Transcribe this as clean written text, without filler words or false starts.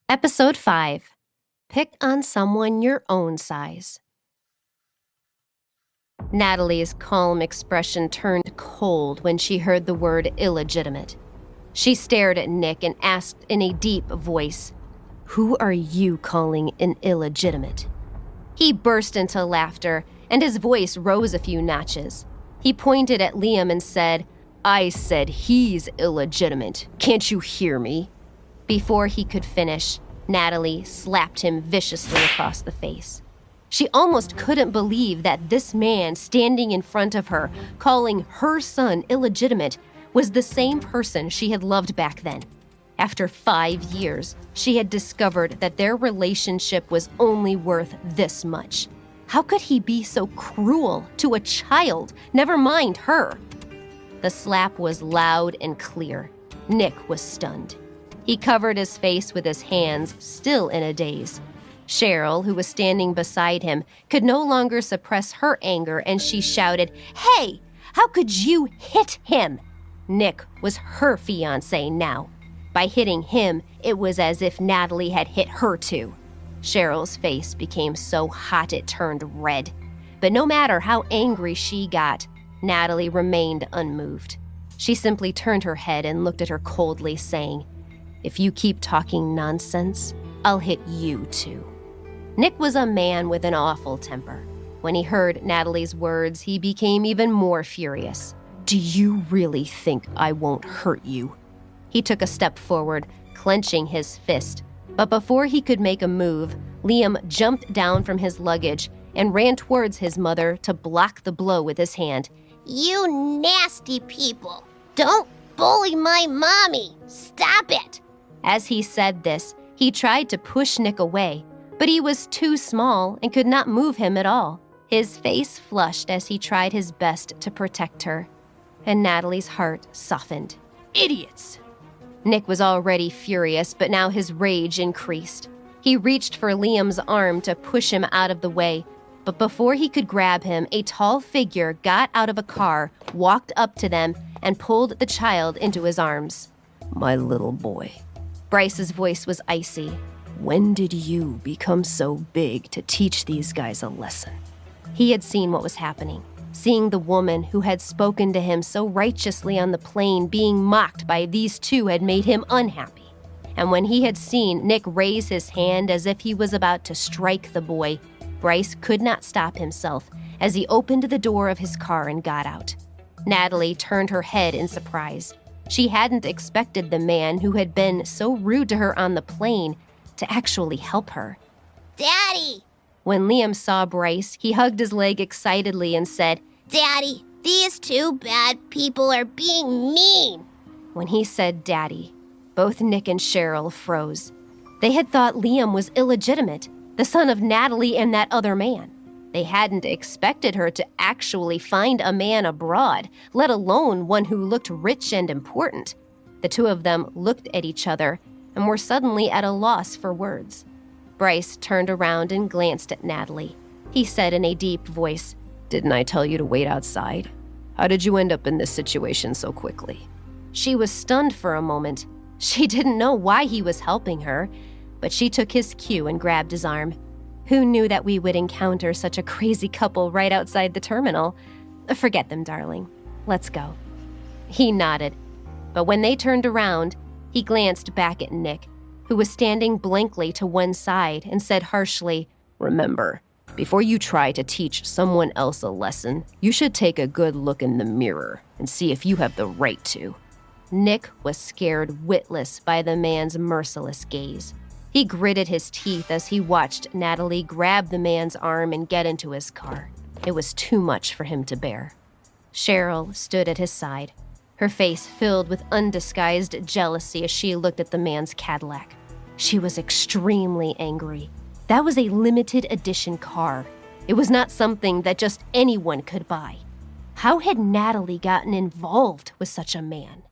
Episode 5. Pick on someone your own size. Natalie's calm expression turned cold when she heard the word illegitimate. She stared at Nick and asked in a deep voice, "Who are you calling an illegitimate?" He burst into laughter, and his voice rose a few notches. He pointed at Liam and said, "I said he's illegitimate. Can't you hear me?" Before he could finish, Natalie slapped him viciously across the face. She almost couldn't believe that this man standing in front of her, calling her son illegitimate, was the same person she had loved back then. After 5 years, she had discovered that their relationship was only worth this much. How could he be so cruel to a child, never mind her? The slap was loud and clear. Nick was stunned. He covered his face with his hands, still in a daze. Cheryl, who was standing beside him, could no longer suppress her anger, and she shouted, "Hey, how could you hit him?" Nick was her fiancé now. By hitting him, it was as if Natalie had hit her too. Cheryl's face became so hot it turned red. But no matter how angry she got, Natalie remained unmoved. She simply turned her head and looked at her coldly, saying, "If you keep talking nonsense, I'll hit you too." Nick was a man with an awful temper. When he heard Natalie's words, he became even more furious. "Do you really think I won't hurt you?" He took a step forward, clenching his fist. But before he could make a move, Liam jumped down from his luggage and ran towards his mother to block the blow with his hand. "You nasty people! Don't bully my mommy! Stop it!" As he said this, he tried to push Nick away, but he was too small and could not move him at all. His face flushed as he tried his best to protect her, and Natalie's heart softened. "Idiots!" Nick was already furious, but now his rage increased. He reached for Liam's arm to push him out of the way, but before he could grab him, a tall figure got out of a car, walked up to them, and pulled the child into his arms. "My little boy." Bryce's voice was icy. "When did you become so big to teach these guys a lesson?" He had seen what was happening. Seeing the woman who had spoken to him so righteously on the plane being mocked by these two had made him unhappy. And when he had seen Nick raise his hand as if he was about to strike the boy, Bryce could not stop himself as he opened the door of his car and got out. Natalie turned her head in surprise. She hadn't expected the man who had been so rude to her on the plane to actually help her. "Daddy!" When Liam saw Bryce, he hugged his leg excitedly and said, "Daddy, these two bad people are being mean." When he said Daddy, both Nick and Cheryl froze. They had thought Liam was illegitimate, the son of Natalie and that other man. They hadn't expected her to actually find a man abroad, let alone one who looked rich and important. The two of them looked at each other and were suddenly at a loss for words. Bryce turned around and glanced at Natalie. He said in a deep voice, "Didn't I tell you to wait outside? How did you end up in this situation so quickly?" She was stunned for a moment. She didn't know why he was helping her, but she took his cue and grabbed his arm. Who knew that we would encounter such a crazy couple right outside the terminal? Forget them, darling. Let's go. He nodded, but when they turned around, he glanced back at Nick, who was standing blankly to one side, and said harshly, "Remember, before you try to teach someone else a lesson, you should take a good look in the mirror and see if you have the right to." Nick was scared witless by the man's merciless gaze. He gritted his teeth as he watched Natalie grab the man's arm and get into his car. It was too much for him to bear. Cheryl stood at his side, her face filled with undisguised jealousy as she looked at the man's Cadillac. She was extremely angry. That was a limited edition car. It was not something that just anyone could buy. How had Natalie gotten involved with such a man?